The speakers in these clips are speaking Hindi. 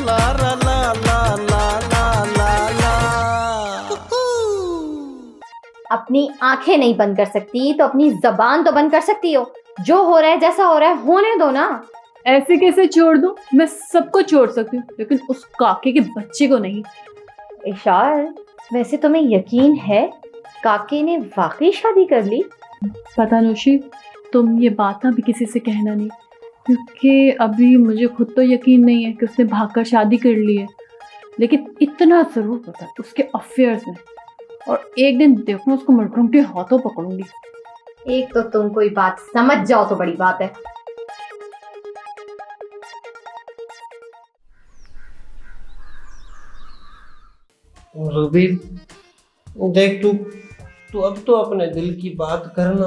ला ला ला ला ला ला ला ला। अपनी आंखें नहीं बंद कर सकती तो अपनी जबान तो बंद कर सकती हो। जो हो रहा है जैसा हो रहा है होने दो ना। ऐसे कैसे छोड़ दूं? मैं सबको छोड़ सकती हूँ लेकिन उस काके के बच्चे को नहीं। इशार, वैसे तुम्हें यकीन है काके ने वाकई शादी कर ली? पता नौशी, तुम ये बात ना भी किसी से कहना नहीं, क्योंकि अभी मुझे खुद तो यकीन नहीं है कि उसने भागकर शादी कर ली है, लेकिन इतना जरूर पता है उसके अफेयर्स में। और एक दिन देखो उसको मर्डरों के हाथों पकड़ूंगी। एक तो तुम कोई बात समझ जाओ तो बड़ी बात है। रूबी देख, तू अब तो अपने दिल की बात करना।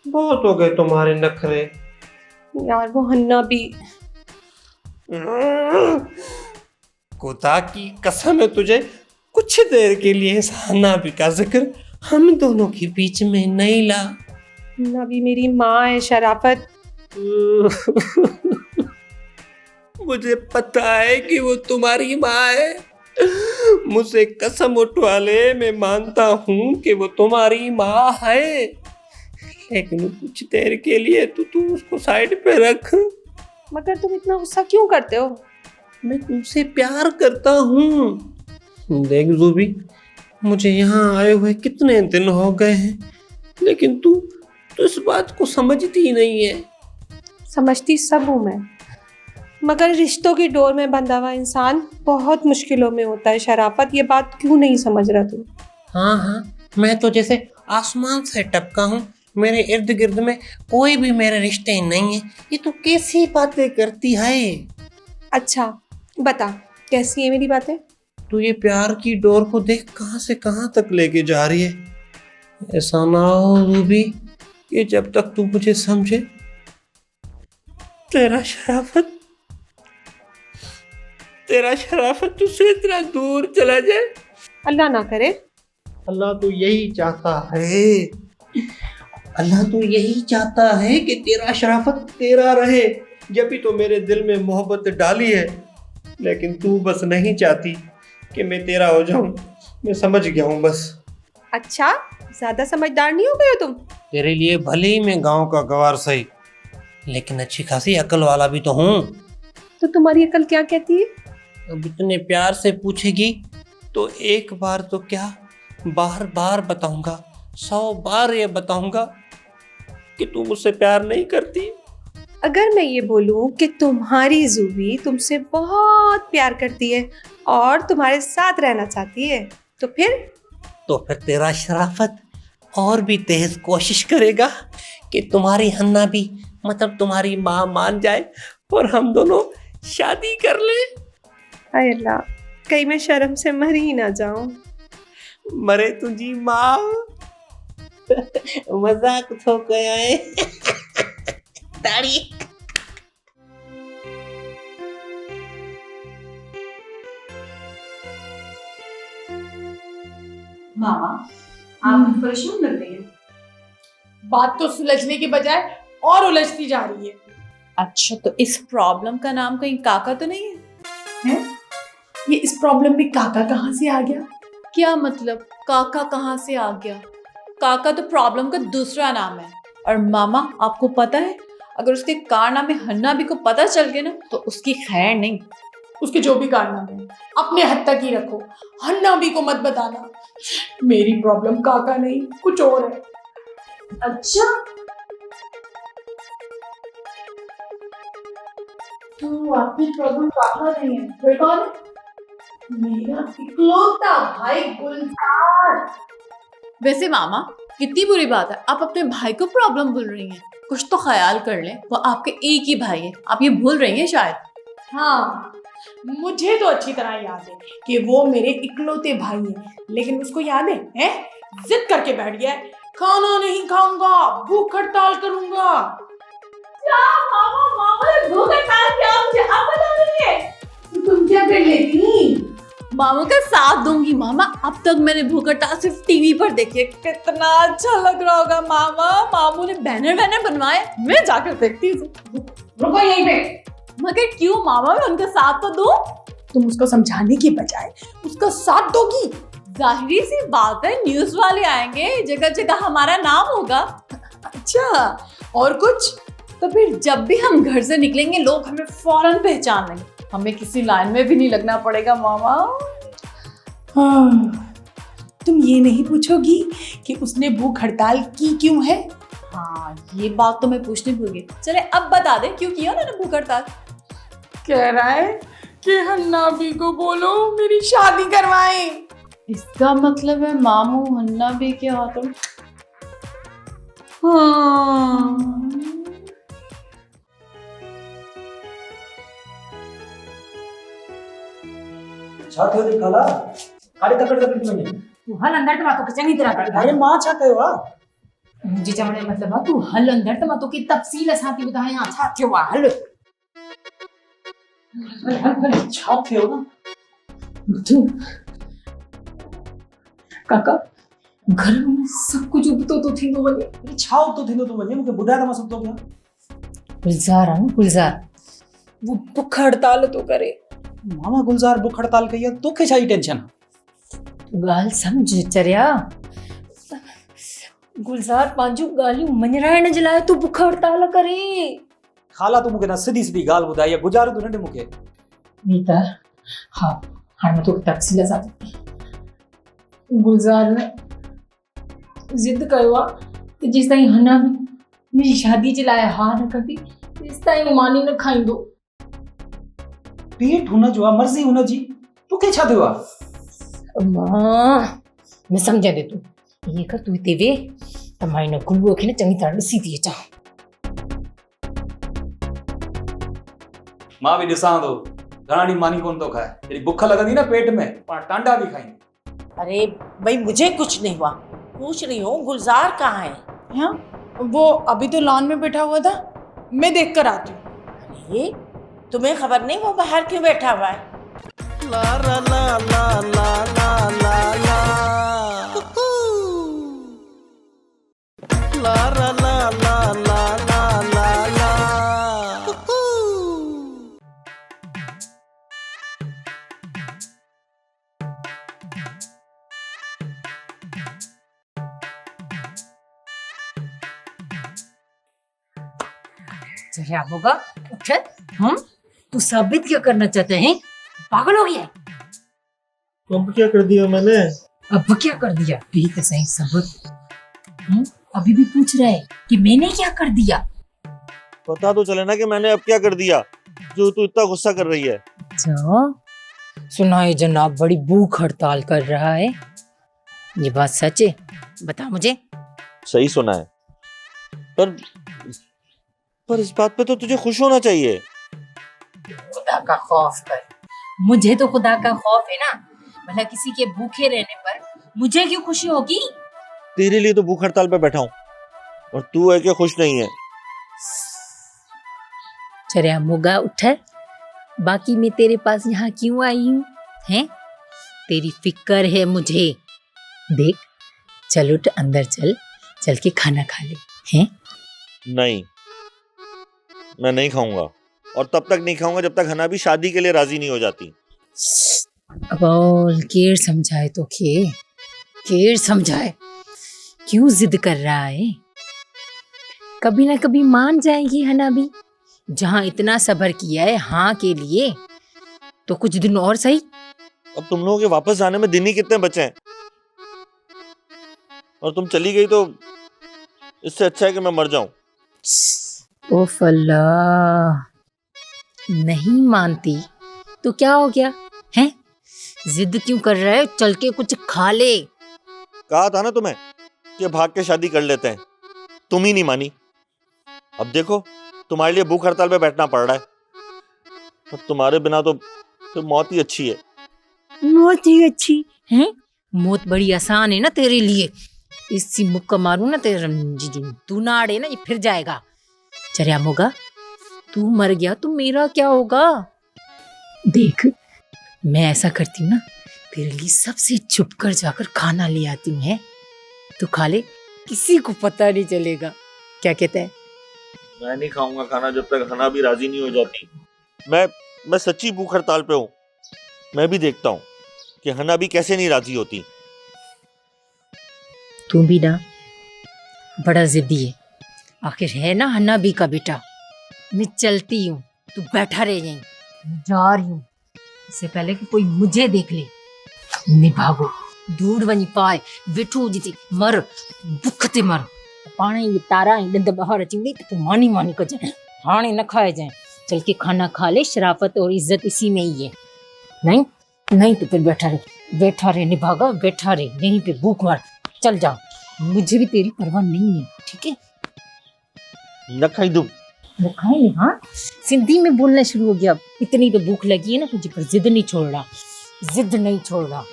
बहुत हो गए तुम्हारे नखरे। यार वो हन्ना भी, खुदा की कसम है तुझे, कुछ देर के लिए इस हन्नाबी का जिक्र हम दोनों के बीच में नहीं ला। हन्ना भी मेरी माँ है शराफत। मुझे पता है कि वो तुम्हारी माँ है। मुझसे कसम उठवा ले, मैं मानता हूँ कि वो तुम्हारी माँ है, लेकिन कुछ देर के लिए तू उसको साइड पे रख। मगर तुम इतना गुस्सा क्यों करते हो? मैं तुमसे प्यार करता हूँ। देख रूबी, मुझे यहाँ आए हुए कितने दिन हो गए हैं, लेकिन तू इस बात को समझती नहीं है। समझती सब हूँ मैं, मगर रिश्तों की डोर में बंधा हुआ इंसान बहुत मुश्किलों में होता है शराफत। ये बात क्यों नहीं समझ रहा तू? हाँ, मैं तो जैसे आसमान से टपका हूँ, मेरे इर्द गिर्द में कोई भी मेरे रिश्ते नहीं है। ये तू कैसी बातें करती है? अच्छा बता, कैसी है मेरी बातें? तू ये प्यार की डोर को देख कहाँ से कहाँ तक लेके जा रही है। ऐसा ना हो रूबी कि जब तक तू मुझे समझे तेरा शराफत तुझसे इतना दूर चला जाए। अल्लाह ना करे। अल्लाह तो यही चाहता है, अल्लाह तो यही चाहता है कि तेरा शराफत तेरा रहे। जब भी तो मेरे दिल में मोहब्बत डाली है, लेकिन तू बस नहीं चाहती कि मैं तेरा हो जाऊं। मैं समझ गया हूं बस। अच्छा, ज्यादा समझदार नहीं हो गए हो तुम? तेरे लिए भले ही मैं गांव का गवार सही, लेकिन अच्छी खासी अकल वाला भी तो हूँ। तो तुम्हारी अकल क्या कहती है? अब इतने प्यार से पूछेगी तो एक बार तो क्या, बार बार बताऊंगा, 100 बार ये बताऊंगा कि तू मुझसे प्यार नहीं करती। अगर मैं ये बोलूं कि तुम्हारी ज़ूबी तुमसे बहुत प्यार करती है और तुम्हारे साथ रहना चाहती है, तो फिर तेरा शराफत और भी तेज कोशिश करेगा कि तुम्हारी हन्ना भी, मतलब तुम्हारी माँ मान जाए और हम दोनों शादी कर ले। हाय अल्लाह, कहीं मैं शर्म से मर ही ना जाऊं। मरे तुझी माँ। मजाक तो गया है। दाढ़ी। मामा, आप परेशान लग रही हैं। बात तो सुलझने की बजाय और उलझती जा रही है। अच्छा, तो इस प्रॉब्लम का नाम कहीं काका तो नहीं है? ये इस प्रॉब्लम में काका कहाँ से आ गया? क्या मतलब काका कहाँ से आ गया? काका तो प्रॉब्लम का दूसरा नाम है। और मामा, आपको पता है अगर उसके कारनामे हन्नाबी को पता चल गए ना तो उसकी खैर नहीं। उसके जो भी कारनामे हैं अपने हद तक ही रखो, हन्नाबी को मत बताना। मेरी प्रॉब्लम काका नहीं, कुछ और है। अच्छा, तो आपकी प्रॉब्लम काका नहीं है, फिर कौन है? मेरा इकलौता भाई गुलजार। वैसे मामा, कितनी बुरी बात है आप अपने भाई को प्रॉब्लम बोल रही हैं। कुछ तो ख्याल कर लें, वो आपके एक ही भाई है, आप ये भूल रही हैं शायद। हाँ, मुझे तो अच्छी तरह याद है कि वो मेरे इकलौते भाई हैं, लेकिन उसको याद है जिद करके बैठ गया है, खाना नहीं खाऊंगा, भूख हड़ताल करूंगा। क्या मामा ने भूख हड़ताल किया? मुझे अब बता रही है। तो तुम क्या कर लेती? मामा का साथ दूंगी। मामा, अब तक मैंने भूख हड़ताल सिर्फ टीवी पर देखी है। कितना अच्छा लग रहा होगा मामा। मामू ने बैनर बनवाए, मैं जाकर देखती हूँ। रुको यहीं पे। मगर क्यों मामा, मैं उनका साथ तो दूं। तुम उसको समझाने की बजाय उसका साथ दोगी। जाहिर सी बात है, न्यूज वाले आएंगे, जगह जगह हमारा नाम होगा। अच्छा, और कुछ? तो फिर जब भी हम घर से निकलेंगे लोग हमें फौरन पहचान लेंगे, हमें किसी लाइन में भी नहीं लगना पड़ेगा मामा। हाँ, तुम ये नहीं पूछोगी कि उसने भूख हड़ताल की क्यों है? हाँ, ये बात तो मैं पूछने भूल गई। चले अब बता दे क्यों किया उन्होंने भूख हड़ताल। कह रहा है कि हन्ना भी को बोलो मेरी शादी करवाए। इसका मतलब है मामू हन्ना भी के हाथों। हाँ। छा थियो ती खाला काड़ी तकड़ तकड़ की वने तू हल अंदर तो मातो के चंगी तरह कर अरे मां छा कयो वा मुझे चवणे मतलब आ तू हल अंदर तो मातो की तफसील असां थी ॿुधाए हां छा थियो आ हल छा थियो ना तू काका घर में सब कुछ उबतो तो थींदो वञे छा तो थिंदो तो वने मुके बुधाए त मां सब तो कया गुलजार है गुलजार वो भूख हड़ताल तो करे मामा गुलजार बुख हड़ताल कई तोखे छा टेंशन ॻाल्हि सम्झ चरिया गुलजार पंहिंजूं ॻाल्हियूं मञराइण जे लाइ तूं भूख हड़ताल करे खाला तू मुके ना सीधी सीधी गाल बुधाई या गुजारो तू नंढे मुके नीता हाँ हाणे मां तोखे तफ़सील सां गुलजार ने जिद कयो आहे त जेसिताईं हना मुंहिंजी शादी जे लाइ हा न कंदी तेसिताईं मानी न खाईंदो पेट हुन जो मर्जी हुन जी तोखे छा थियो मां न सम्झां दे तूं ईअं कर तूं हिते वे त मां हिन गुलूअ खे न चङी तरह ॾिसी थी अचां मां भी ॾिसां थो घणा ॾींहं मानी कोन थो खाए जॾहिं बुख लॻंदी न पेट में पाण टांडा भी खाईंदी। अरे भाई मुझे कुछ नहीं हुआ, पूछ रही हूँ गुलजार कहाँ है? हाँ, वो अभी तो लॉन में बैठा हुआ था, मैं देख कर आती हूँ। अरे तुम्हें खबर नहीं वो बाहर क्यों बैठा हुआ है? ला ला ला ला ला ला ला ला ला ला ला ला ला ला ला जरा होगा उठ तू साबित क्या करना चाहते हैं पागल हो गया अब क्या कर दिया मैंने? अब क्या कर दिया भी तो सही सबूत अभी भी पूछ रहा है कि मैंने क्या कर दिया पता तो चले ना कि मैंने अब क्या कर दिया जो तू इतना गुस्सा कर रही है। अच्छा सुना है जनाब बड़ी भूख हड़ताल कर रहा है ये बात सच है बता मुझे। सही सुना है पर इस बात पे तो तुझे खुश होना चाहिए। खुदा का खौफ कर मुझे तो खुदा का खौफ है ना भला किसी के भूखे रहने पर मुझे क्यों खुशी होगी। तेरे लिए तो भूख हड़ताल पे बैठा हूँ और तू है कि खुश नहीं है। चरिया मुगा उठ बाकी मैं तेरे पास यहाँ क्यों आई हूँ हैं तेरी फिक्र है मुझे। देख चल उठ अंदर चल के खाना खा ले हैं। नहीं मैं नहीं खाऊंगा और तब तक नहीं खाऊंगा जब तक हना भी शादी के लिए राजी नहीं हो जाती। अब केर समझाए तो केर समझाए क्यों जिद कर रहा है। कभी ना कभी मान जाएगी हना भी जहाँ इतना सब्र किया है हाँ के लिए तो कुछ दिन और सही। अब तुम लोगों के वापस जाने में दिन ही कितने बचे हैं और तुम चली गई तो इससे अच्छा है कि मैं मर जाऊं। ओफ अल्लाह नहीं मानती तो क्या हो गया हैं जिद क्यों कर रहा है चल के कुछ खा ले। कहा था ना तुम्हें कि भाग के शादी कर लेते हैं तुम ही नहीं मानी। अब देखो तुम्हारे लिए भूख हड़ताल पे बैठना पड़ रहा है और तुम्हारे बिना तो मौत ही अच्छी है। मौत ही अच्छी है मौत बड़ी आसान है ना तेरे लिए। इसी मुक्का मारू ना तेरे तू ना अड़े ना ये फिर जाएगा। चरिया मोगा तू मर गया तो मेरा क्या होगा। देख मैं ऐसा करती हूँ ना तेरे लिए सबसे छुप कर जाकर खाना ले आती हूँ है तू खा ले किसी को पता नहीं चलेगा। क्या कहता है? मैं नहीं खाऊंगा खाना जब तक हना भी राजी नहीं हो जाती। मैं सच्ची भूख हड़ताल पे हूँ। मैं भी देखता हूँ कि हन्ना भी कैसे नहीं राजी होती। तू भी ना बड़ा जिद्दी है। आखिर है ना हन्ना बी का बेटा। मैं चलती हूँ, तू बैठा रह जाए। मैं जा रही हूँ, इससे पहले कि कोई मुझे देख ले। मैं भागो दूर वनी पाए बेठू जीती मर दुखते मर। पानी ये तारा दंद बाहर अची तो मानी मानी कर जाए, हाने न खाए जाए। चल के खाना खा ले, शराफत और इज्जत इसी में ही है। नहीं नहीं तो फिर बैठा रहे निभागा, बैठा रहे यहीं पे भूख मार। चल जा, मुझे भी तेरी परवाह नहीं है, ठीक है? न खाई दूं। न खाई? हाँ, सिंधी में बोलना शुरू हो गया। इतनी तो भूख लगी है ना तुझे, पर जिद नहीं छोड़ रहा, जिद नहीं छोड़ रहा।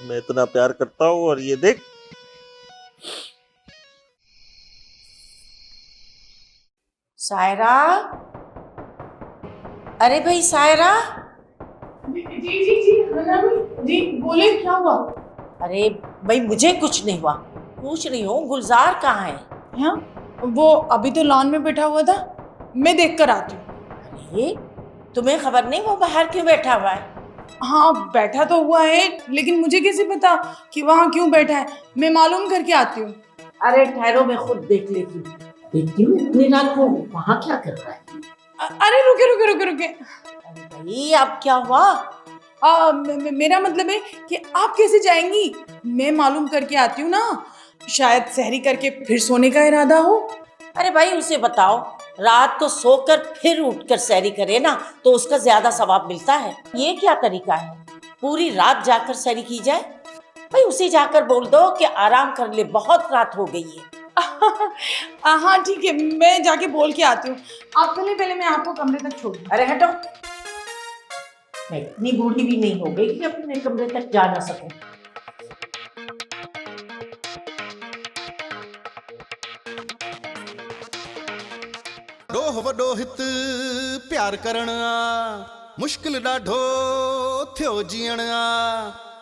मैं इतना प्यार करता हूँ और ये देख। सायरा, अरे भाई सायरा। जी जी जी जी हन्ना भी जी बोले, क्या हुआ? अरे भाई मुझे कुछ नहीं हुआ, पूछ रही हूँ गुलजार कहाँ है? हाँ, वो अभी तो लॉन में बैठा हुआ था, मैं देख कर आती हूँ। अरे तुम्हें खबर नहीं वो बाहर क्यों बैठा हुआ है? हाँ बैठा तो हुआ है, लेकिन मुझे कैसे पता कि वहाँ क्यों बैठा है? मैं मालूम करके आती हूँ। अरे ठहरो, मैं खुद देख लेती हूँ। देखती हूँ इतनी रात को वहाँ क्या कर रहा है। अरे रुके रुके रुके रुके। अरे भाई अब क्या हुआ? मेरा मतलब है कि आप कैसे जाएंगी? मैं मालूम करके आती हूँ ना, शायद सहरी करके फिर सोने का इरादा हो। अरे भाई उसे बताओ, रात को सोकर फिर उठकर सैरी करे ना तो उसका ज्यादा सवाब मिलता है। ये क्या तरीका है, पूरी रात जाकर सैरी की जाए? भाई उसे जाकर बोल दो कि आराम कर ले, बहुत रात हो गई है। हाँ ठीक है, मैं जाके बोल के आती हूँ। आप चलिए, पहले मैं आपको कमरे तक छोड़ दूँ। अरे हटो, मैं इतनी बूढ़ी भी नहीं हो गई कि अपने कमरे तक जा ना सकूं। डोह वडो हित प्यार करण मुश्किल ॾाढो थियो जीअण।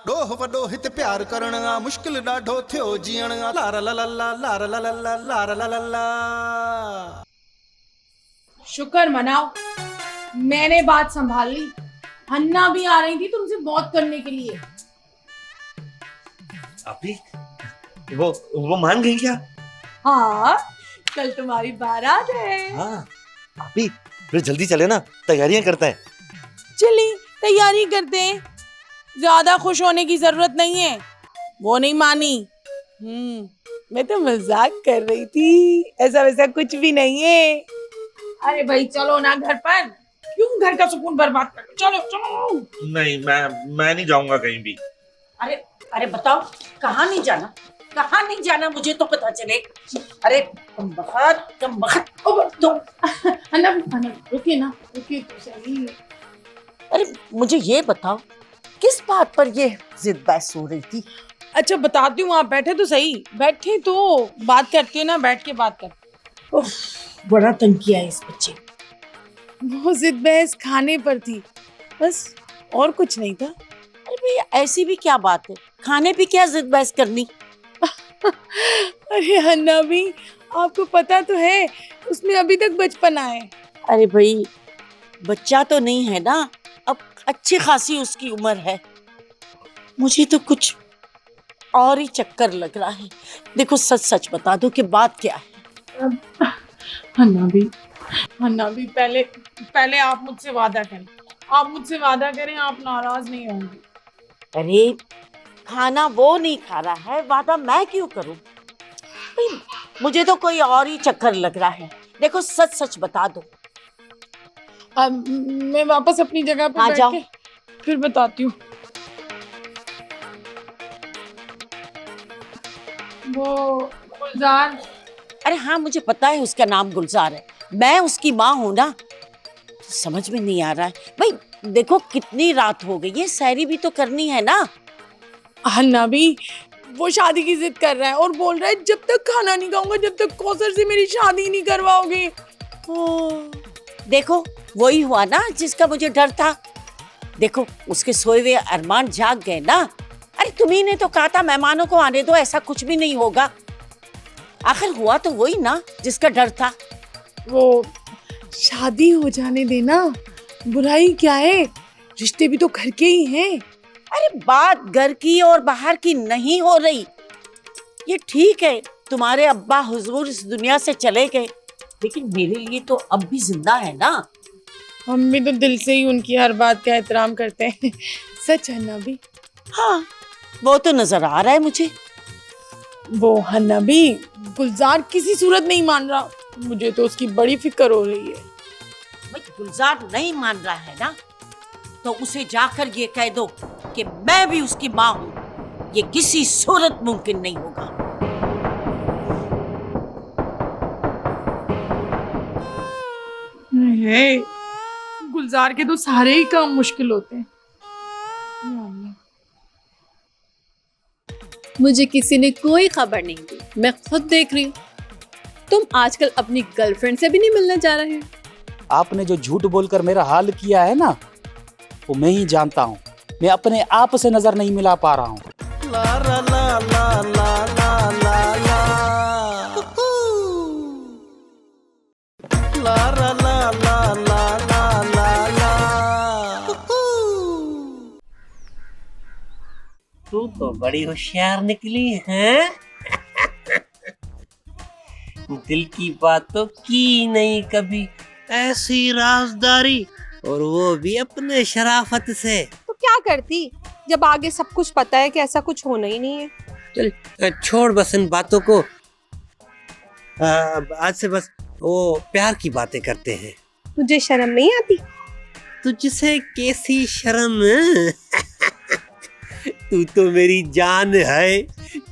डोह वडो हित प्यार करण मुश्किल ॾाढो थियो जीअण। लार ला ला ला लार ला ला ला लार ला ला ला। शुक्र मनाओ, मैंने बात संभाल ली। हन्ना भी आ रही थी तुमसे बात करने के लिए। अभी वो मान गई क्या? हाँ, कल तुम्हारी बारात है। हाँ अभी फिर जल्दी चले ना, तैयारियां करते हैं। चलिए तैयारी करते हैं, ज्यादा खुश होने की जरूरत नहीं है। वो नहीं मानी। मैं तो मजाक कर रही थी, ऐसा वैसा कुछ भी नहीं है। अरे भाई चलो ना घर पर, क्यों घर का सुकून बर्बाद कर? चलो चलो। नहीं, मैं नहीं जाऊंगा कहीं भी। अरे अरे बताओ, कहाँ नहीं जाना, कहाँ नहीं जाना, मुझे तो पता चले। अरे कम बखत तो अन्ना रुकिए ना, रुकिए तो सही। अरे मुझे ये बताओ, किस बात पर ये जिद बहस हो रही थी? अच्छा बताती हूँ, आप बैठे तो सही, बैठे तो बात करते हैं ना, बैठ के बात करते। बड़ा तंग किया है इस बच्चे। वो जिद बहस खाने पर थी बस, और कुछ नहीं था। अरे भैया ऐसी भी क्या बात है, खाने पे क्या जिद बहस करनी? अरे हन्ना भी, आपको पता तो है उसमें अभी तक बचपना है। अरे भाई बच्चा तो नहीं है ना, अब अच्छी खासी उसकी उम्र है। मुझे तो कुछ और ही चक्कर लग रहा है। देखो सच सच बता दो कि बात क्या है। हन्ना भी पहले आप मुझसे वादा करें, आप मुझसे वादा करें, आप नाराज नहीं होंगी। अरे खाना वो नहीं खा रहा है, वादा मैं क्यों करूं? भाई मुझे तो कोई और ही चक्कर लग रहा है। देखो सच सच बता दो। मैं वापस अपनी जगह पर बैठ के फिर बताती हूँ। वो गुलजार। अरे हाँ मुझे पता है उसका नाम गुलजार है, मैं उसकी माँ हूँ ना। समझ में नहीं आ रहा है भाई, देखो कितनी रात हो गई है, सैरी भी तो करनी है ना। हन्ना भी वो शादी की जिद कर रहा है और बोल रहा है जब तक खाना नहीं खाऊंगा, जब तक कौसर से मेरी शादी नहीं करवाओगे। देखो वही हुआ ना जिसका मुझे डर था। देखो उसके सोए हुए अरमान जाग गए ना। अरे तुम्ही ने तो कहा था मेहमानों को आने दो, ऐसा कुछ भी नहीं होगा। आखिर हुआ तो वही ना जिसका डर था। वो शादी हो जाने देना, बुराई क्या है, रिश्ते भी तो घर के ही हैं। अरे बात घर की और बाहर की नहीं हो रही। ये ठीक है तुम्हारे अब्बा हुजूर इस दुनिया से चले गए, लेकिन मेरे लिए तो अब भी जिंदा है ना। हम भी तो दिल से ही उनकी हर बात का एहतराम करते हैं। सच है ना भी? हाँ वो तो नजर आ रहा है मुझे। वो हन्ना भी गुलजार किसी सूरत नहीं मान रहा, मुझे तो उसकी बड़ी फिक्र हो रही है। भाई गुलजार नहीं मान रहा है ना, तो उसे जाकर ये कह दो कि मैं भी उसकी माँ हूँ। ये किसी सूरत मुमकिन नहीं होगा। गुलजार के तो सारे ही काम मुश्किल होते हैं। मुझे किसी ने कोई खबर नहीं दी, मैं खुद देख रही हूँ। तुम आजकल अपनी गर्लफ्रेंड से भी नहीं मिलने जा रहे हैं। आपने जो झूठ बोलकर मेरा हाल किया है ना, वो मैं ही जानता हूँ। मैं अपने आप से नजर नहीं मिला पा रहा हूँ। ला ला ला ला ला ला ला ला ला ला ला ला ला ला ला ला। तू तो बड़ी होशियार निकली है। दिल की बात तो की नहीं कभी, ऐसी राजदारी, और वो भी अपने शराफत से। तो क्या करती जब आगे सब कुछ पता है कि ऐसा कुछ होना ही नहीं है। चल छोड़ बस इन बातों को। आज से बस वो प्यार की बातें करते हैं। तुझे शर्म नहीं आती? तुझसे कैसी शर्म? तू तो मेरी जान है,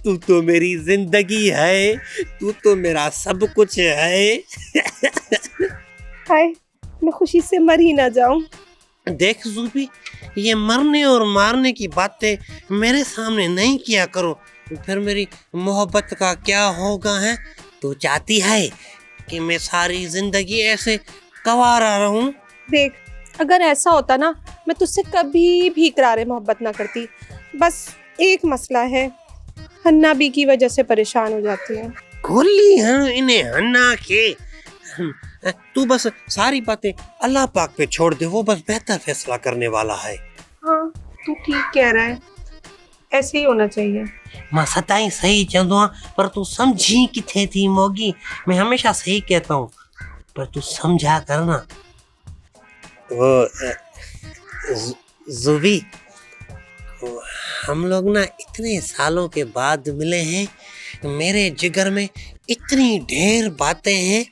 तू तो मेरी जिंदगी है, तू तो मेरा सब कुछ है। हाय, मैं खुशी से मर ही ना जाऊं। देख ज़ूबी, ये मरने और मारने की बातें मेरे सामने नहीं किया करो, फिर मेरी मोहब्बत का क्या होगा है। तू चाहती है कि मैं सारी जिंदगी ऐसे कंवारा रहूं? देख, अगर ऐसा होता ना, मैं तुझसे कभी भी इकरार मोहब्बत ना करती। बस एक मसला है, हन्ना भी की वजह से परेशान हो जाती है। गोली हैं इन्हें हन्ना के। तू बस सारी बातें अल्लाह पाक पे छोड़ दे, वो बस बेहतर फैसला करने वाला है। हाँ, तू ठीक कह रहा है, ऐसे ही होना चाहिए। मां सताई सही चंदो, पर तू समझी किथे थी मोगी। मैं हमेशा सही कहता हूँ, पर तू समझा करना। वो ज़ुबी, हम लोग ना इतने सालों के बाद मिले हैं, मेरे जिगर में इतनी ढेर बातें हैं,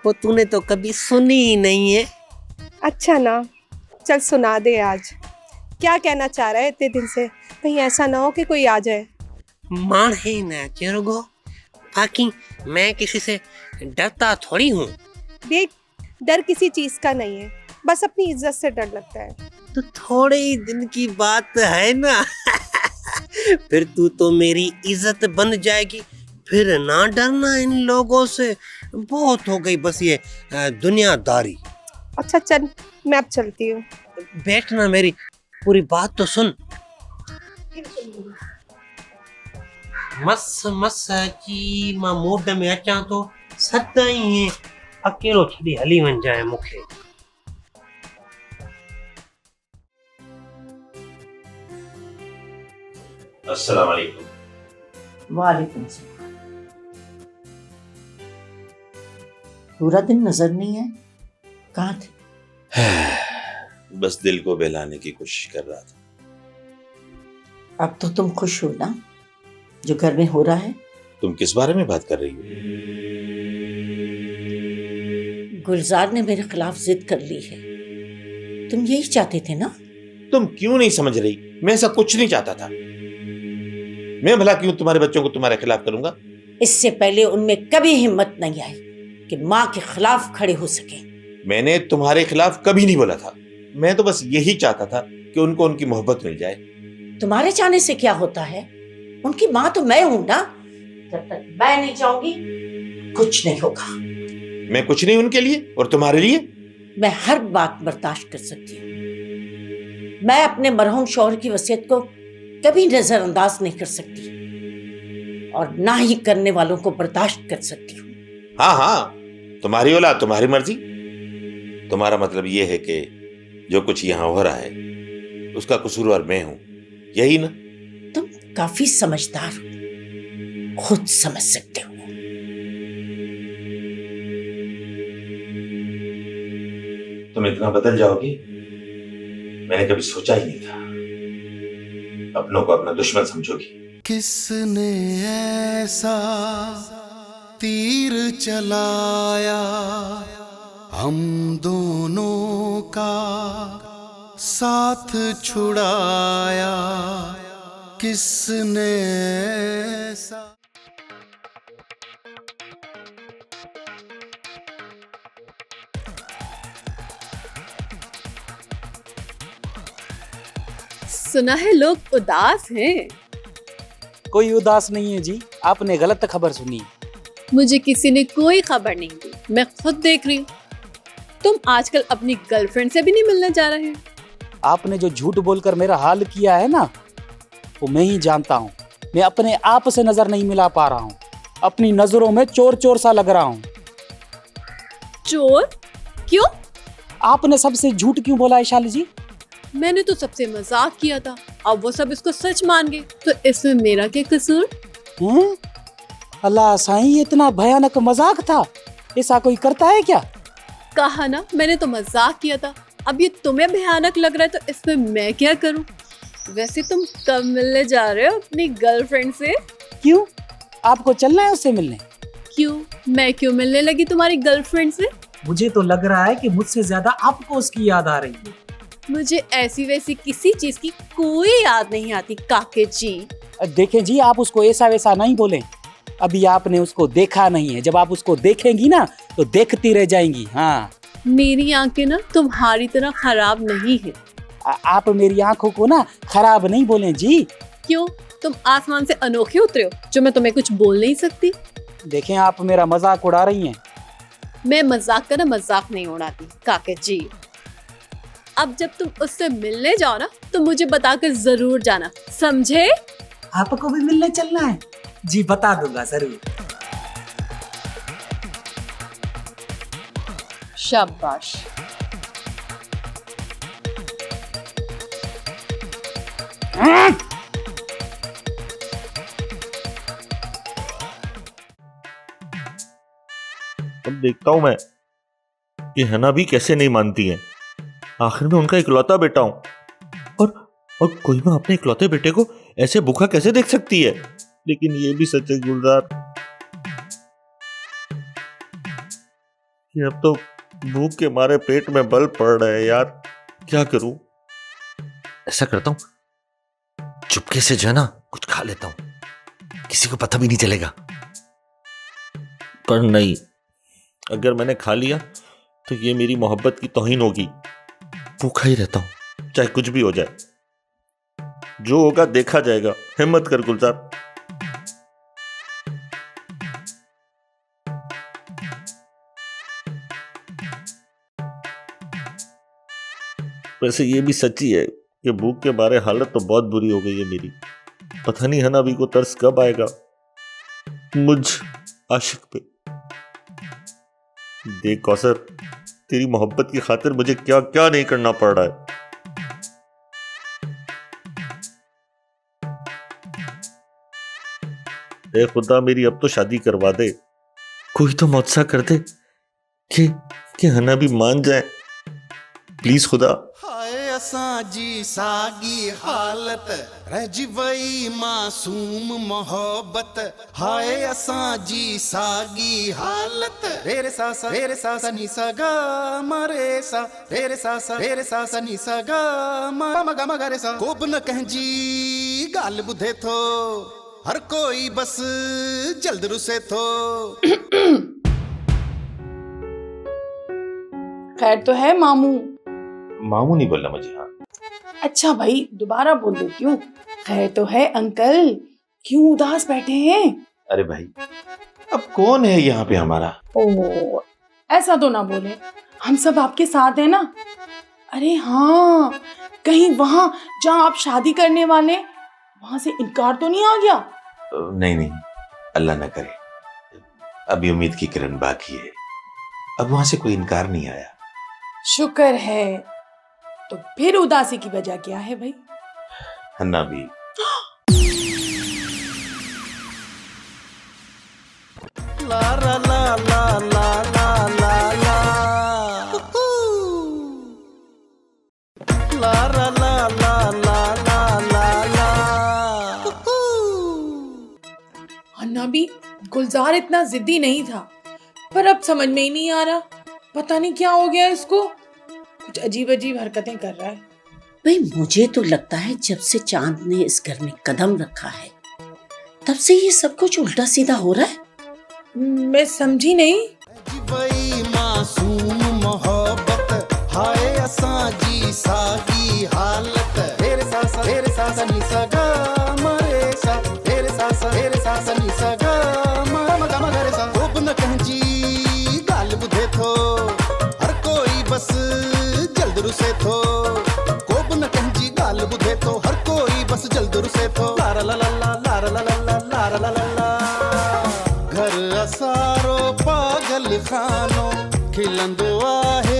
वो तूने तो कभी सुनी ही नहीं है। अच्छा ना, चल सुना दे आज। क्या कहना चाह रहा है इतने दिन से? कहीं ऐसा ना हो कि कोई आ जाए। मान ही ना चिरगो, बाकी मैं किसी से डरता थोड़ी हूँ। देख, डर किसी चीज का नहीं है, बस अपनी इज्जत से डर लगता है। तो थोड़े ही दिन की बात है ना। फिर तू तो मेरी इज्जत बन जाएगी। फिर ना डरना इन लोगों से, बहुत हो गई बस ये दुनियादारी। अच्छा चल, मैं अब चलती हूँ। बैठना, मेरी पूरी बात तो सुन। मस मस जी मां मूड में अचा तो सदा ही अकेलो छड़ी हली वन जाए मुखे। अस्सलाम वालेकुम। वालेकुम सलाम। पूरा दिन नजर नहीं है, कहाँ थे? बस दिल को बहलाने की कोशिश कर रहा था। अब तो तुम खुश हो ना, जो घर में हो रहा है? तुम किस बारे में बात कर रही हो? गुलजार ने मेरे खिलाफ जिद कर ली है। तुम यही चाहते थे ना? तुम क्यों नहीं समझ रही? मैं ऐसा कुछ नहीं चाहता था। मैं भला क्यों तुम्हारे बच्चों को तुम्हारे खिलाफ करूंगा? इससे पहले उनमें कभी हिम्मत नहीं आई कि माँ के खिलाफ खड़े हो सके। मैंने तुम्हारे खिलाफ कभी नहीं बोला था। मैं तो बस यही चाहता था कि उनको उनकी मोहब्बत मिल जाए। तुम्हारे चाहने से क्या होता है? उनकी माँ तो मैं हूं ना। जब तक मैं नहीं चाहूंगी, कुछ नहीं होगा। मैं कुछ नहीं उनके लिए और तुम्हारे लिए? मैं हर बात बर्दाश्त कर सकती हूँ। मैं अपने मरहूम शौहर की वसीयत को कभी नजरअंदाज नहीं कर सकती। और ना ही करने वालों को बर्दाश्त कर सकती हूँ। हाँ हाँ, तुम्हारी औलाद तुम्हारी मर्जी। तुम्हारा मतलब ये है कि जो कुछ यहाँ हो रहा है उसका कसूरवार मैं हूं, यही ना? तुम काफी समझदार हो, खुद समझ सकते हो। तुम इतना बदल जाओगे मैंने कभी सोचा ही नहीं था। अपनों को अपना दुश्मन समझोगी। किसने ऐसा तीर चलाया हम दोनों का साथ छुड़ाया, किसने ऐसा। सुना है लोग उदास हैं। कोई उदास नहीं है जी, आपने गलत खबर सुनी। मुझे किसी ने कोई खबर नहीं दी, मैं खुद देख रही हूँ। तुम आजकल अपनी गर्लफ्रेंड से भी नहीं मिलने जा रहे हैं। आपने जो झूठ बोलकर मेरा हाल किया है ना, वो मैं ही जानता हूँ। मैं अपने आप से नजर नहीं मिला पा रहा हूँ। अपनी नजरों में चोर चोर सा लग रहा हूँ। चोर? क्यों? आपने सबसे झूठ क्यों बोला है शाली जी? मैंने तो सबसे मजाक किया था, अब वो सब इसको सच मान गए, तो इसमें मेरा क्या कसूर? अल्लाह साईं, इतना भयानक मजाक था? ऐसा कोई करता है क्या? कहा ना, मैंने तो मजाक किया था। अब ये तुम्हें भयानक लग रहा है, तो इसमें मैं क्या करूं? वैसे तुम कब मिलने जा रहे हो अपनी गर्लफ्रेंड से? क्यों, आपको चलना है उससे मिलने? क्यों, मैं क्यों मिलने लगी तुम्हारी गर्लफ्रेंड से? मुझे तो लग रहा है कि मुझसे ज्यादा आपको उसकी याद आ रही है। मुझे ऐसी वैसी किसी चीज की कोई याद नहीं आती काके जी। देखें जी, आप उसको ऐसा वैसा नहीं बोलें। अभी आपने उसको देखा नहीं है, जब आप उसको देखेंगी ना तो देखती रह जाएंगी। हाँ, मेरी आंखें ना तुम्हारी तरह खराब नहीं है। आप मेरी आंखों को ना खराब नहीं बोलें जी। क्यों, तुम आसमान से अनोखे उतरे हो जो मैं तुम्हें कुछ बोल नहीं सकती? देखें, आप मेरा मजाक उड़ा रही हैं। मैं मजाक का ना मजाक नहीं उड़ाती काके जी। अब जब तुम उससे मिलने जाओ ना तो मुझे बताकर जरूर जाना, समझे? आपको भी मिलने चलना है जी? बता दूंगा जरूर। शाबाश। अब देखता हूं मैं कि हना भी कैसे नहीं मानती है। आखिर में उनका इकलौता बेटा हूं और कोई मैं अपने इकलौते बेटे को ऐसे भूखा कैसे देख सकती है। लेकिन ये भी सच है गुलजार कि अब तो भूख के मारे पेट में बल पड़ रहा है। यार क्या करूं? ऐसा करता हूं, चुपके से जो है ना कुछ खा लेता हूं, किसी को पता भी नहीं चलेगा। पर नहीं, अगर मैंने खा लिया तो ये मेरी मोहब्बत की तौहीन होगी। भूखा ही रहता हूं, चाहे कुछ भी हो जाए। जो होगा देखा जाएगा। हिम्मत कर गुलजार। वैसे ये भी सच्ची है कि भूख के मारे हालत तो बहुत बुरी हो गई है मेरी। पता नहीं हना भी को तरस कब आएगा मुझ आशिक पे। देख कौसर, तेरी मोहब्बत की खातिर मुझे क्या क्या नहीं करना पड़ रहा है। ए खुदा, मेरी अब तो शादी करवा दे। कोई तो मुआवजा कर दे कि हना भी मान जाए, प्लीज खुदा। हाय असां जी सागी हालत रह वई मासूम मोहब्बत। हाय असां जी सागी हालत। रे रे सा सा रे रे सा सा नी सा गा मा रे सा रे रे सा सा रे रे सा सा नी सा गा मा मा गा मा गा रे सा। को न कहजी गाल बुधे थो, हर कोई बस जल्द रुसे थो। खैर तो है मामू? मामू नहीं बोलना मुझे। हाँ अच्छा भाई, दोबारा बोल देती हूँ। खैर तो है अंकल, क्यों उदास बैठे हैं? अरे भाई, अब कौन है यहाँ पे हमारा? ओह, ऐसा तो ना बोले, हम सब आपके साथ हैं ना। अरे हाँ, कहीं वहाँ जहाँ आप शादी करने वाले, वहाँ से इनकार तो नहीं आ गया? नहीं नहीं, अल्लाह न करे, अभी उम्मीद की किरण बाकी है। अब वहां से कोई इनकार नहीं आया। शुक्र है। तो फिर उदासी की वजह क्या है भाई? हन्ना भी। ला ला ला ला ला ला ला ला ला ला ला ला ला ला ला। अन्ना भी गुलजार इतना जिद्दी नहीं था, पर अब समझ में ही नहीं आ रहा, पता नहीं क्या हो गया इसको, कुछ अजीब अजीब हरकतें कर रहा है। भाई मुझे तो लगता है जब से चांद ने इस घर में कदम रखा है तब से ये सब कुछ उल्टा सीधा हो रहा है। मैं समझी नहीं। वही मासूम मोहब्बत हाय असां जी सागी हालत। तेरे सासा नी सगा मरे सा, तेरे सासा नी सगा मगा मगरे सा। खूब न कहजी गाल बुधे थो, हर कोई बस जल्द रुसे थो। खूब न कहजी गाल बुधे थो, हर कोई बस जल्द रुसे थो। लारा ला ला ला लारा ला ला ला लारा ला ला ला। घर असारो पागल खानो खिलंदो आहे